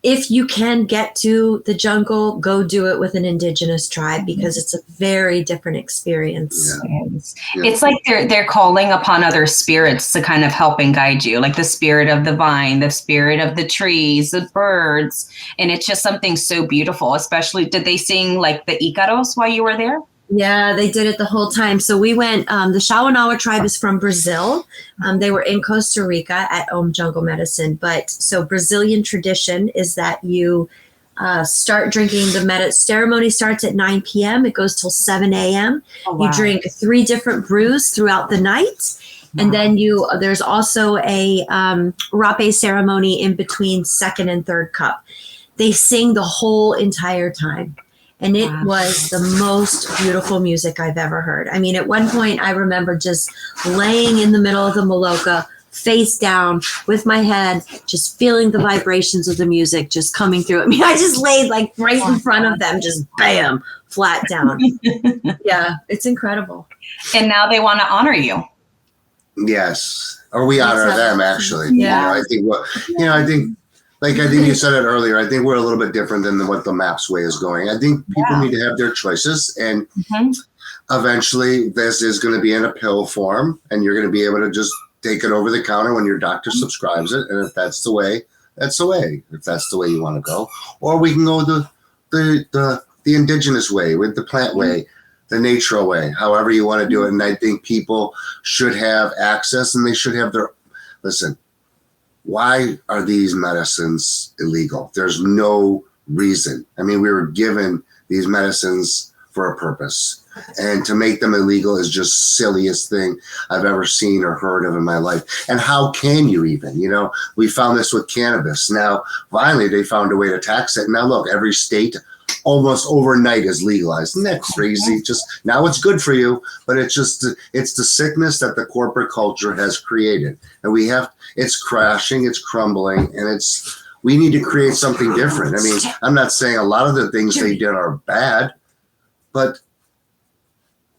if you can get to the jungle, go do it with an indigenous tribe, because it's a very different experience. Yeah. It's like they're calling upon other spirits to kind of help and guide you, like the spirit of the vine, the spirit of the trees, the birds, and it's just something so beautiful. Especially, did they sing like the Icaros while you were there? Yeah, they did it the whole time. So we went, the Shawanawa tribe is from Brazil. They were in Costa Rica at Jungle Medicine. But so Brazilian tradition is that you start drinking ceremony starts at 9 p.m. It goes till 7 a.m. Oh, wow. You drink 3 different brews throughout the night. And then there's also a rape ceremony in between second and third cup. They sing the whole entire time. And it was the most beautiful music I've ever heard. I mean, at one point, I remember just laying in the middle of the maloca, face down, with my head, just feeling the vibrations of the music just coming through. I mean, I just laid like right in front of them, just bam, flat down. Yeah, it's incredible. And now they want to honor you. Yes, or we honor them, actually. Yeah. I think I think you said it earlier. I think we're a little bit different than what the MAPS way is going. I think people need to have their choices, and eventually this is going to be in a pill form, and you're going to be able to just take it over the counter when your doctor subscribes it. And if that's the way, that's the way. If that's the way you want to go, or we can go the indigenous way, with the plant way, the natural way, however you want to do it. And I think people should have access, and they should have listen. Why are these medicines illegal? There's no reason. I mean, we were given these medicines for a purpose, and to make them illegal is just silliest thing I've ever seen or heard of in my life. And how can you even, we found this with cannabis. Now, finally, they found a way to tax it. Now, look, every state almost overnight is legalized. Isn't that crazy? Just now it's good for you, but it's the sickness that the corporate culture has created. And it's crashing, it's crumbling, and we need to create something different. I mean, I'm not saying a lot of the things they did are bad, but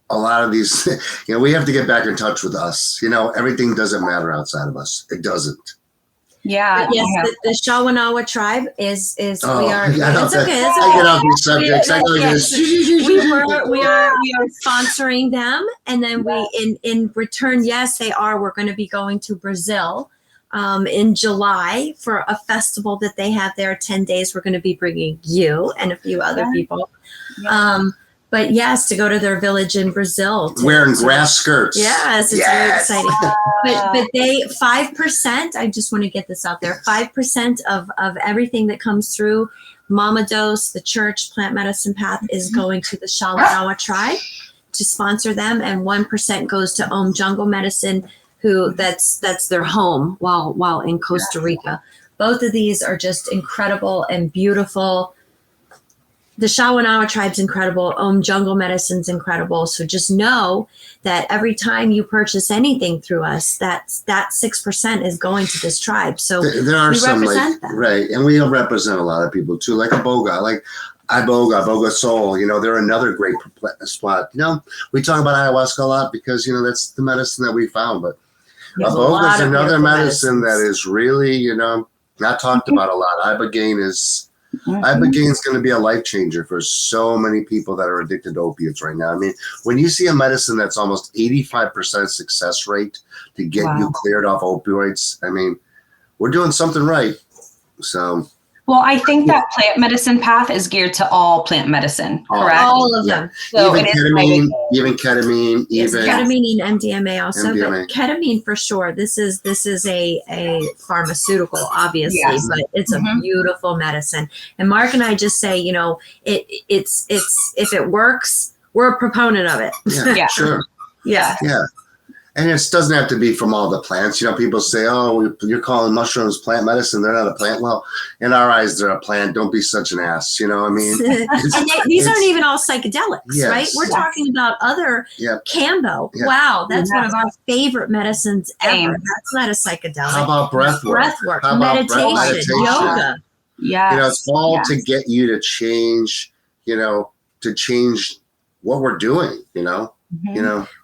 a lot of these, we have to get back in touch with us. Everything doesn't matter outside of us. It doesn't. Yeah. Yes, the Shawanawa tribe is we are. I get off these subjects. We are sponsoring them, and then in return, yes, they are. We're going to be going to Brazil in July for a festival that they have there. 10 days. We're going to be bringing you and a few other people. Yeah. But yes, to go to their village in Brazil. Wearing grass skirts. Yes, it's very exciting. But they 5%, I just want to get this out there, 5% of everything that comes through Mama Dose, the church, Plant Medicine Path is going to the Shawanawa tribe to sponsor them. And 1% goes to Jungle Medicine, who that's their home while in Costa Rica. Both of these are just incredible and beautiful. The Shawanawa tribe's incredible. Jungle Medicine's incredible. So just know that every time you purchase anything through us, that 6% is going to this tribe. So there are some represent them. Right, and we represent a lot of people too, like Iboga, like Iboga Soul. They're another great spot. We talk about ayahuasca a lot because that's the medicine that we found, but Iboga is another medicine that is really not talked about a lot. Ibogaine is. Ibogaine is going to be a life changer for so many people that are addicted to opiates right now. I mean, when you see a medicine that's almost 85% success rate to get you cleared off opioids, I mean, we're doing something right. So, well, I think that plant medicine path is geared to all plant medicine, correct? All of them. So even ketamine, ketamine and MDMA also, MDMA. But ketamine for sure. This is a pharmaceutical, obviously, but it's a beautiful medicine. And Mark and I just say, it's if it works, we're a proponent of it. Yeah, sure. Yeah. And it doesn't have to be from all the plants. People say, oh, you're calling mushrooms plant medicine. They're not a plant. Well, in our eyes, they're a plant. Don't be such an ass. I mean, and these aren't even all psychedelics, right? We're talking about other Cambo. Yeah. Wow, that's one of our favorite medicines ever. That's not a psychedelic. How about breath work? Meditation, yoga. Yeah. It's all to get you to change, to change what we're doing,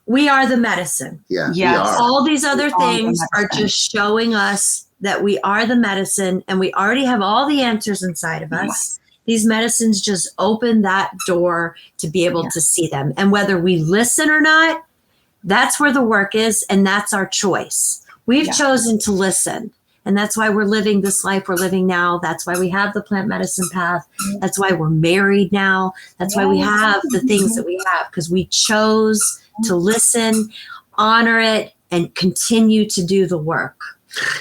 We are the medicine. Yeah. Yes. We are. All these other things are just showing us that we are the medicine and we already have all the answers inside of us. Yes. These medicines just open that door to be able to see them. And whether we listen or not, that's where the work is. And that's our choice. We've chosen to listen. And that's why we're living this life we're living now. That's why we have the plant medicine path. That's why we're married now. That's why we have the things that we have, because we chose to listen, honor it, and continue to do the work.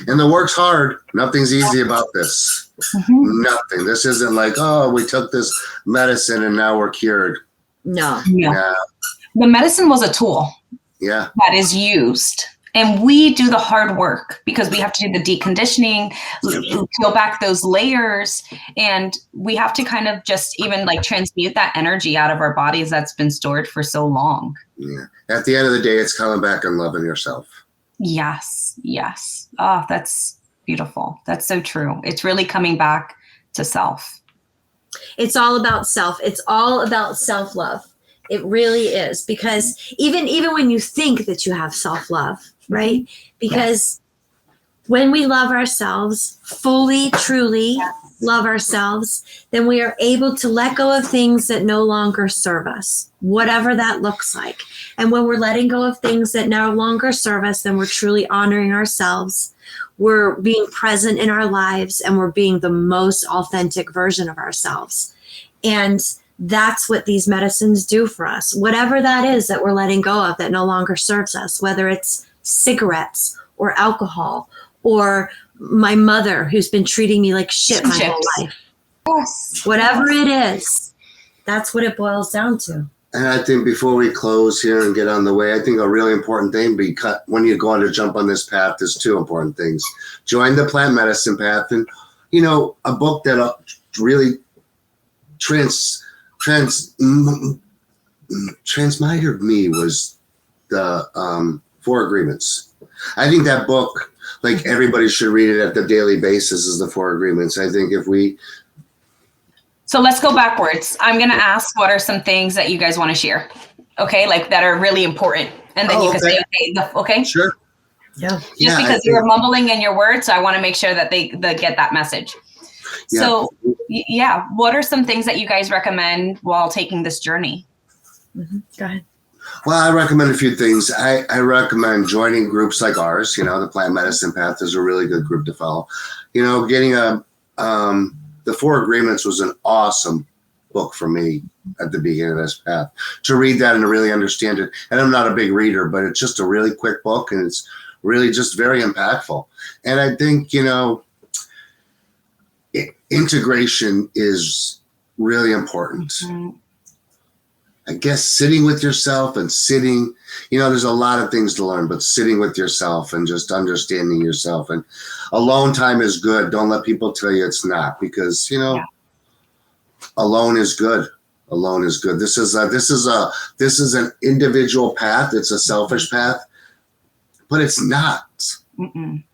And the work's hard. Nothing's easy about this. Nothing. This isn't like, oh, we took this medicine and now we're cured. No. Yeah. The medicine was a tool that is used. And we do the hard work because we have to do the deconditioning, peel back those layers, and we have to kind of just even transmute that energy out of our bodies that's been stored for so long. Yeah. At the end of the day, it's coming back and loving yourself. Yes. Yes. Oh, that's beautiful. That's so true. It's really coming back to self. It's all about self. It's all about self-love. It really is, because even when you think that you have self-love, right? Because when we love ourselves, fully, truly love ourselves, then we are able to let go of things that no longer serve us, whatever that looks like. And when we're letting go of things that no longer serve us, then we're truly honoring ourselves. We're being present in our lives, and we're being the most authentic version of ourselves. And that's what these medicines do for us. Whatever that is that we're letting go of that no longer serves us, whether it's cigarettes or alcohol or my mother who's been treating me like shit my whole life. Yes. Whatever it is, that's what it boils down to. And I think before we close here and get on the way, I think a really important thing when you're going to jump on this path, there's two important things. Join the plant medicine path. And, a book that really transmired me was the 4 Agreements. I think that book, everybody should read it at the daily basis, is the 4 Agreements. I think So let's go backwards. I'm going to ask what are some things that you guys want to share, okay, that are really important. And then you can say, okay. Sure. Yeah. Just because you were mumbling in your words, so I want to make sure that they get that message. Yeah. So, yeah, what are some things that you guys recommend while taking this journey? Go ahead. Well, I recommend a few things. I recommend joining groups like ours. The Plant Medicine Path is a really good group to follow. Getting the Four Agreements was an awesome book for me at the beginning of this path, to read that and to really understand it. And I'm not a big reader, but it's just a really quick book, and it's really just very impactful. And I think, integration is really important. Mm-hmm. I guess sitting with yourself and there's a lot of things to learn, but sitting with yourself and just understanding yourself, and alone time is good. Don't let people tell you it's not, because, alone is good. Alone is good. This is an individual path. It's a selfish path, but it's not. Mm-mm.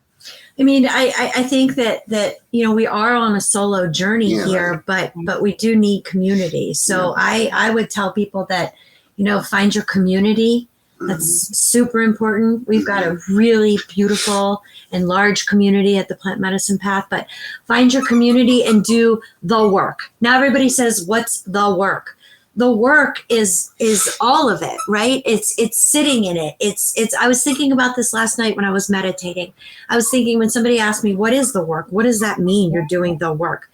I mean, I think that we are on a solo journey here, but we do need community. So I would tell people that, find your community. That's super important. We've got a really beautiful and large community at the Plant Medicine Path, but find your community and do the work. Now everybody says, what's the work? The work is all of it, right? It's sitting in it. It's I was thinking about this last night when I was meditating. I was thinking, when somebody asked me, what is the work? What does that mean? You're doing the work.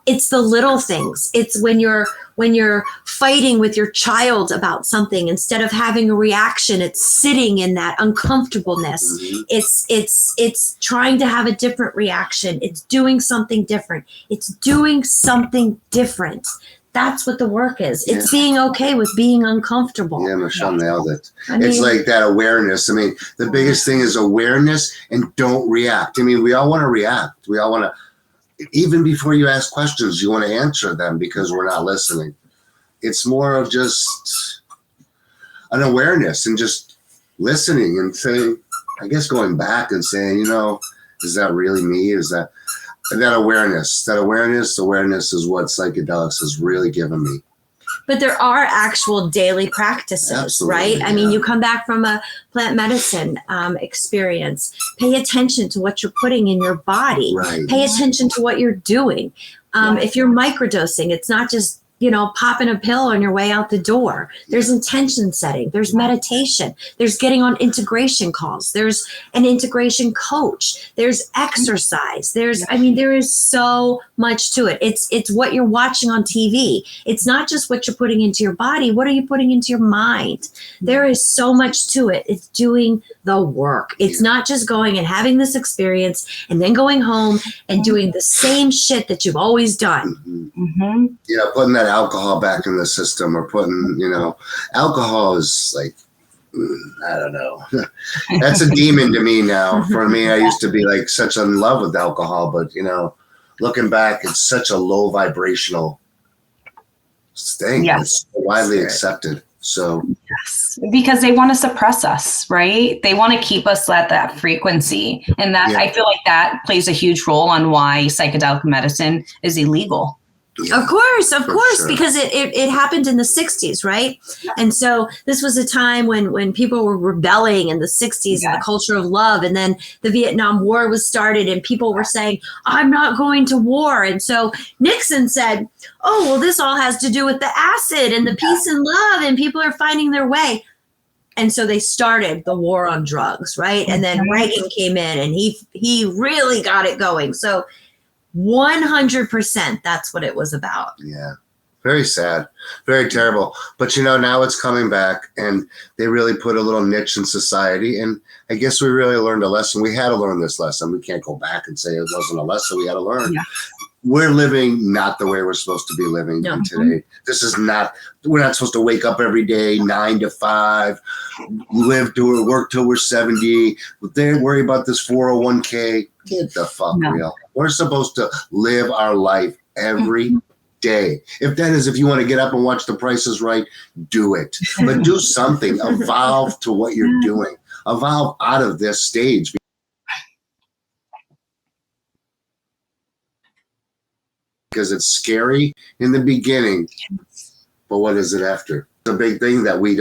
It's the little things. It's when you're fighting with your child about something, instead of having a reaction, it's sitting in that uncomfortableness. It's trying to have a different reaction. It's doing something different. It's doing something different. That's what the work is. It's being okay with being uncomfortable. Yeah, Michelle nailed it. It's like that awareness. The biggest thing is awareness, and don't react. We all want to react. We all want to, even before you ask questions, you want to answer them because we're not listening. It's more of just an awareness and just listening and saying, I guess going back and saying, is that really me? Is that awareness is what psychedelics has really given me. But there are actual daily practices, absolutely, right? You come back from a plant medicine experience. Pay attention to what you're putting in your body. Right. Pay attention to what you're doing. If you're microdosing, it's not just popping a pill on your way out the door. There's intention setting. There's meditation. There's getting on integration calls. There's an integration coach. There's exercise. there is so much to it. It's what you're watching on TV. It's not just what you're putting into your body. What are you putting into your mind? There is so much to it. It's doing the work. It's not just going and having this experience and then going home and doing the same shit that you've always done. Mm-hmm. Putting that alcohol back in the system, or putting, alcohol is like, I don't know. That's a demon to me now. For me, I used to be like such in love with alcohol, but looking back, it's such a low vibrational thing. Yes. It's widely accepted. So yes, because they want to suppress us, right? They want to keep us at that frequency, and that I feel like that plays a huge role on why psychedelic medicine is illegal. Yeah, of course, sure. Because it happened in the 60s, right? And so this was a time when people were rebelling in the 60s and the culture of love. And then the Vietnam War was started and people were saying, I'm not going to war. And so Nixon said, oh, well, this all has to do with the acid and the peace and love, and people are finding their way. And so they started the war on drugs, right? And then Reagan came in and he really got it going. So 100%, that's what it was about. Yeah. Very sad, very terrible. But now it's coming back, and they really put a little niche in society. And I guess we really learned a lesson. We had to learn this lesson. We can't go back and say it wasn't a lesson we had to learn. Yeah. We're living not the way we're supposed to be living today. This is not, we're not supposed to wake up every day, 9 to 5, work till we're 70. Then worry about this 401k. Get the fuck real. We're supposed to live our life every day. If you want to get up and watch The Price is Right, do it. But do something. Evolve to what you're doing. Evolve out of this stage. Because it's scary in the beginning, but what is it after? It's a big thing that we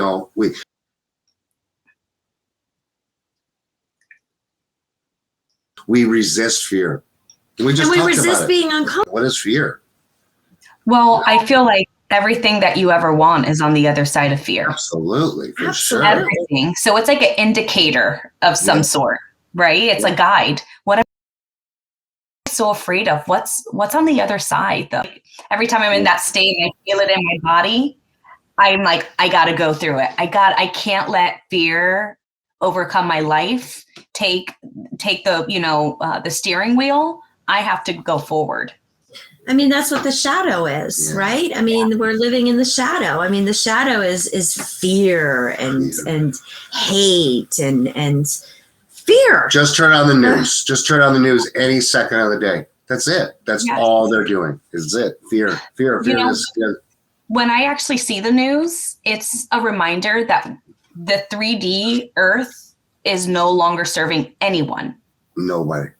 We resist fear. We resist being uncomfortable. What is fear? Well, I feel like everything that you ever want is on the other side of fear. Absolutely, for sure. Everything. So it's like an indicator of some sort, right? It's a guide. What I'm so afraid of, what's on the other side, though. Every time I'm in that state and I feel it in my body, I'm like, I got to go through it. I can't let fear overcome my life. Take the, the steering wheel. I have to go forward. I mean, that's what the shadow is, right? I mean, we're living in the shadow. I mean, the shadow is fear and hate and fear. Just turn on the news. Just turn on the news any second of the day. That's it. That's all they're doing. Is it fear? Fear. When I actually see the news, it's a reminder that the 3D Earth is no longer serving anyone. Nobody.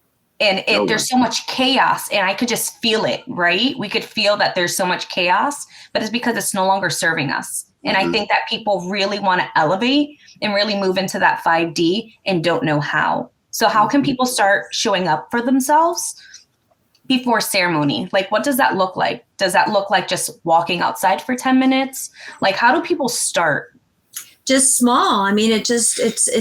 And there's so much chaos, and I could just feel it, right? We could feel that there's so much chaos, but it's because it's no longer serving us. And I think that people really want to elevate and really move into that 5D and don't know how. So how can people start showing up for themselves before ceremony? Like, what does that look like? Does that look like just walking outside for 10 minutes? Like, how do people start? Just small. I mean, it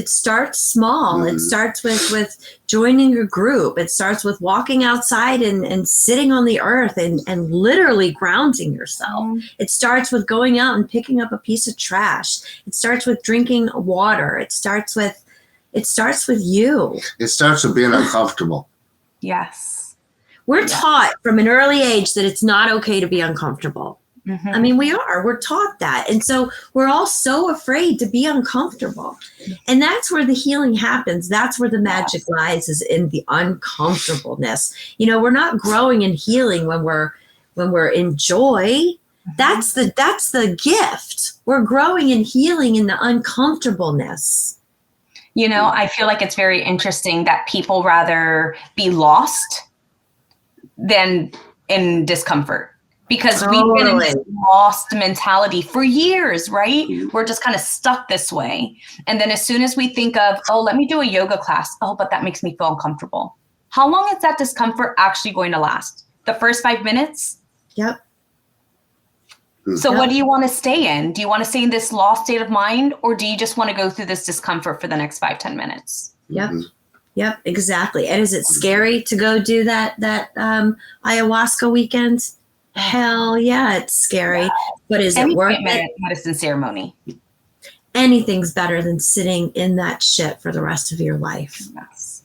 starts small. It starts with joining a group. It starts with walking outside and sitting on the earth and literally grounding yourself. It starts with going out and picking up a piece of trash. It starts with drinking water. It starts with you. It starts with being uncomfortable. Yes. We're taught from an early age that it's not okay to be uncomfortable. I mean, we're taught that. And so we're all so afraid to be uncomfortable. And that's where the healing happens. That's where the magic lies, is in the uncomfortableness. You know, we're not growing and healing when we're in joy. That's the gift. We're growing and healing in the uncomfortableness. You know, I feel like it's very interesting that people rather be lost than in discomfort. Because we've been in this lost mentality for years, right? We're just kind of stuck this way. And then as soon as we think of, let me do a yoga class. But that makes me feel uncomfortable. How long is that discomfort actually going to last? The first 5 minutes? Yep. So what do you want to stay in? Do you want to stay in this lost state of mind? Or do you just want to go through this discomfort for the next 5-10 minutes? Yep. Yep, exactly. And is it scary to go do that ayahuasca weekend? Hell yeah, it's scary. But is it worth it? Medicine ceremony. Anything's better than sitting in that shit for the rest of your life. Yes.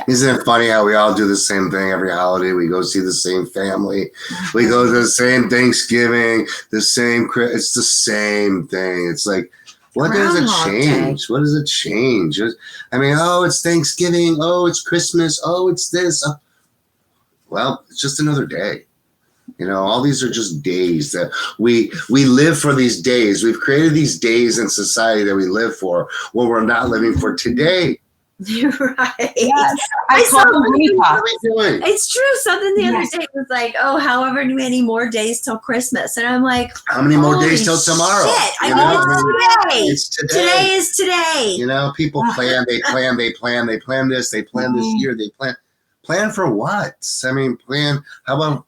Isn't it funny how we all do the same thing every holiday? We go see the same family. We go to the same Thanksgiving, it's the same thing. It's like, what does it change? What does it change? I mean, it's Thanksgiving. It's Christmas. It's this. Well, it's just another day. You know, all these are just days that we live for. These days, we've created these days in society that we live for, when we're not living for today. You're right. Yes. It's true. Something the other day was like, however many more days till Christmas, and I'm like, how many more days till tomorrow? Shit. I mean, it's today. Today is today. You know, people plan. They plan this. They plan this year. They plan for what? I mean, plan. How about,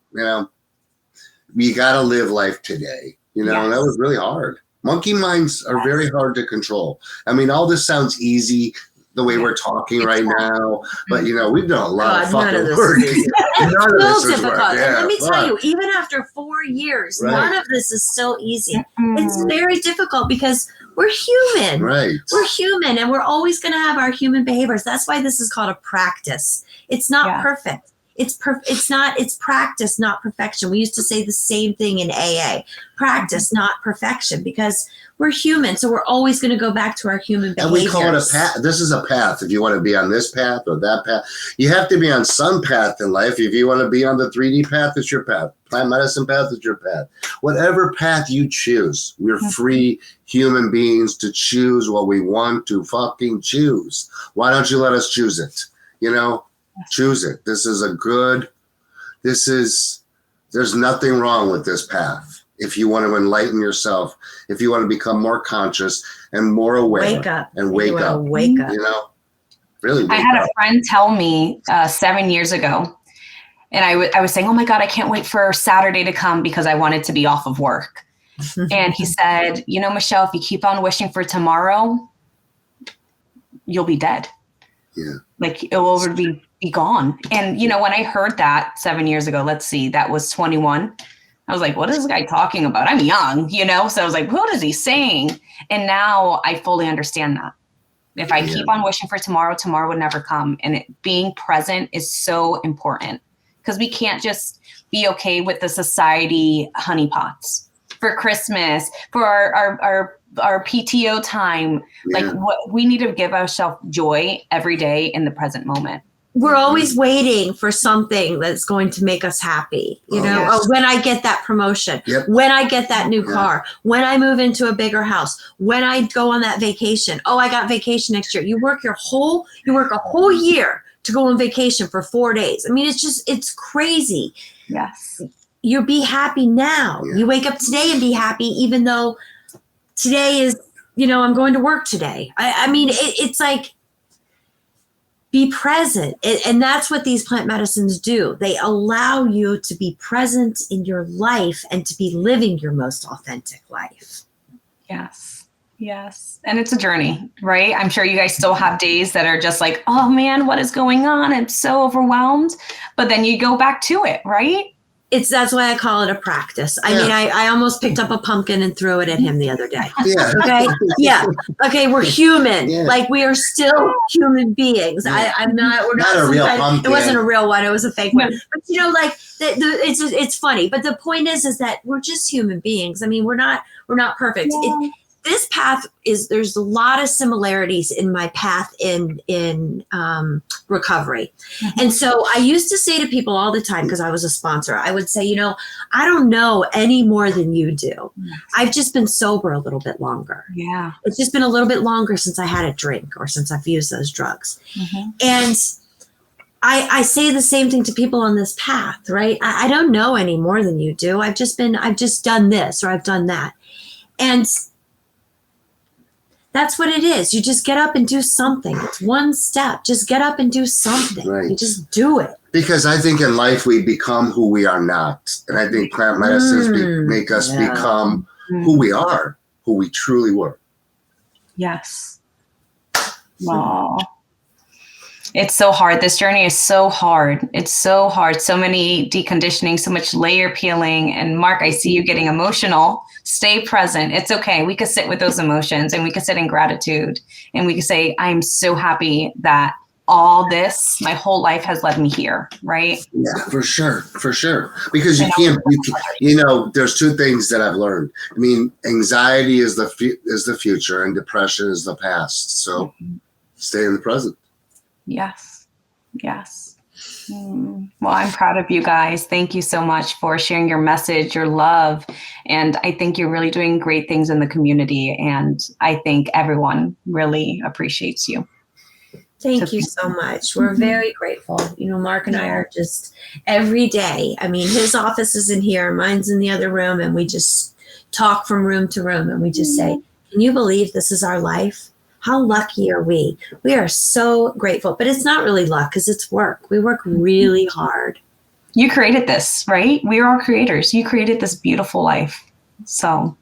you got to live life today, and that was really hard. Monkey minds are very hard to control. I mean, all this sounds easy the way we're talking right now, but we've done a lot of fucking work. None of this is work. And let me tell you, even after 4 years, none of this is so easy. It's very difficult because we're human. Right. We're human, and we're always going to have our human behaviors. That's why this is called a practice. It's not perfect. It's practice, not perfection. We used to say the same thing in AA. Practice, not perfection, because we're human. So we're always going to go back to our human behaviors. And we call it a path. This is a path. If you want to be on this path or that path, you have to be on some path in life. If you want to be on the 3D path, it's your path. Plant medicine path is your path. Whatever path you choose, we're free human beings to choose what we want to fucking choose. Why don't you let us choose it? Choose it. There's nothing wrong with this path. If you want to enlighten yourself, if you want to become more conscious and more aware, wake up. Wake up. Really big I had help. a friend tell me 7 years ago, and I was saying, oh my God, I can't wait for Saturday to come because I wanted to be off of work. And he said, you know, Michelle, if you keep on wishing for tomorrow, you'll be dead. Yeah. Like it will already be gone. And, you know, when I heard that 7 years ago, let's see, that was 21. I was like, what is this guy talking about? I'm young, you know? So I was like, what is he saying? And now I fully understand that. If I keep on wishing for tomorrow, tomorrow would never come. And being present is so important because we can't just be okay with the society honeypots for Christmas, for our PTO time. Yeah. Like what we need to give ourselves joy every day in the present moment. We're always waiting for something that's going to make us happy, you know, yes. or when I get that promotion, Yep. when I get that new car, when I move into a bigger house, when I go on that vacation. Oh, I got vacation next year. You work a whole year to go on vacation for 4 days. I mean, it's crazy. Yes. You be happy now. Yeah. You wake up today and be happy, even though today is, you know, I'm going to work today. I mean, it's like, be present. And that's what these plant medicines do. They allow you to be present in your life and to be living your most authentic life. Yes. Yes. And it's a journey, right? I'm sure you guys still have days that are just like, oh man, what is going on? I'm so overwhelmed. But then you go back to it, right? That's why I call it a practice. I mean, I almost picked up a pumpkin and threw it at him the other day. Yeah. Okay. Yeah. Okay. We're human. Yeah. Like we are still human beings. Yeah. I'm not. We're Not a real pumpkin. It wasn't a real one. It was a fake one. But you know, like it's funny. But the point is that we're just human beings. I mean, we're not perfect. Yeah. This path there's a lot of similarities in my path in recovery. Mm-hmm. And so I used to say to people all the time, because I was a sponsor, I would say, you know, I don't know any more than you do. I've just been sober a little bit longer. Yeah. It's just been a little bit longer since I had a drink or since I've used those drugs. Mm-hmm. And I say the same thing to people on this path, right? I don't know any more than you do. I've just done this or I've done that. And that's what it is. You just get up and do something. It's one step. Just get up and do something. Right. You just do it. Because I think in life we become who we are not. And I think plant medicines make us become who we are, who we truly were. Yes. Wow. It's so hard. This journey is so hard. It's so hard. So many deconditioning, so much layer peeling. And Mark, I see you getting emotional. Stay present. It's okay. We could sit with those emotions and we could sit in gratitude and we could say, I'm so happy that all this, my whole life has led me here. Right. Yeah, for sure. For sure. Because you know, there's two things that I've learned. I mean, anxiety is the future and depression is the past. So stay in the present. Yes. Yes. Well, I'm proud of you guys. Thank you so much for sharing your message, your love. And I think you're really doing great things in the community. And I think everyone really appreciates you. Thank you so much. We're very grateful. You know, Mark and I are just every day. I mean, his office is in here, mine's in the other room, and we just talk from room to room. And we just say, can you believe this is our life? How lucky are we? We are so grateful, but it's not really luck because it's work. We work really hard. You created this, right? We are all creators. You created this beautiful life. So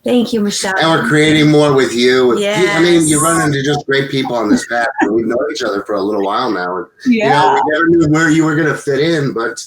thank you, Michelle. And we're creating more with you. Yes. I mean, you run into just great people on this path. And we've known each other for a little while now. And, yeah. You know, we never knew where you were going to fit in, but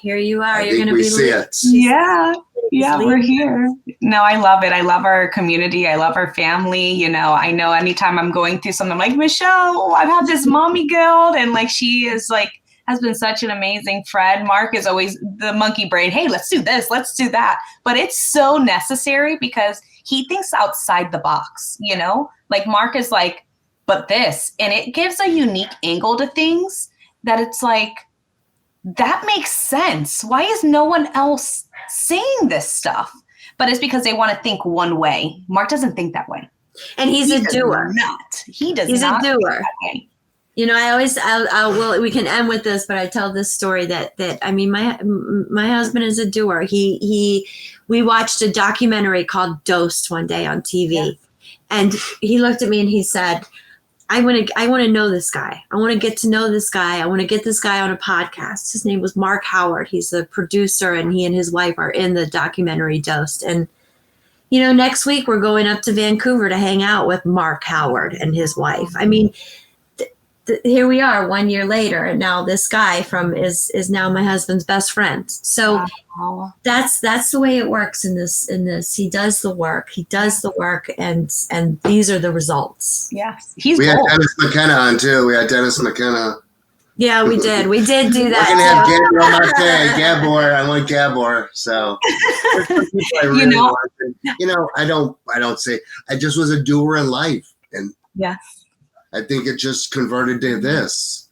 here you are. You're going to be see it. Yeah. Yeah, we're here. No, I love it. I love our community. I love our family. You know, I know anytime I'm going through something, I'm like, Michelle, I've had this mommy guild. And like, she is like, has been such an amazing friend. Mark is always the monkey brain. Hey, let's do this. Let's do that. But it's so necessary because he thinks outside the box, you know, like Mark is like, but this, and it gives a unique angle to things that it's like, that makes sense. Why is no one else saying this stuff? But it's because they want to think one way. Mark doesn't think that way. And he's a doer. He does he's not. He's a doer. Think that way. You know, well, we can end with this, but I tell this story that I mean, my husband is a doer. We watched a documentary called Dosed one day on TV, and he looked at me and he said, I want to know this guy. I want to get to know this guy. I want to get this guy on a podcast. His name was Mark Howard. He's the producer, and he and his wife are in the documentary Dosed. And, next week we're going up to Vancouver to hang out with Mark Howard and his wife. I mean, here we are 1 year later, and now this guy is now my husband's best friend. So wow. That's the way it works in this. He does the work, and these are the results. Yes, we had Dennis McKenna on too. Yeah, we did. We did do that. We're gonna have Gabor on my day. Gabor, I want Gabor. So I don't say. I just was a doer in life, and yes. I think it just converted to this.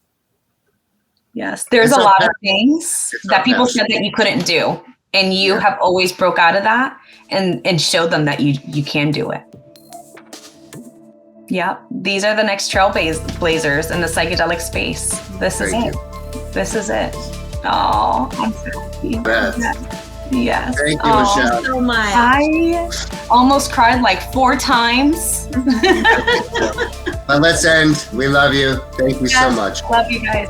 Yes, there's a lot of things that people said that you couldn't do, and you have always broke out of that and showed them that you can do it. Yeah, these are the next trailblazers in the psychedelic space. This is it. This is it. Oh, I'm so happy. Yes. Thank you, Michele. So much. I almost cried like 4 times. But let's end. We love you. Thank you so much. Love you guys.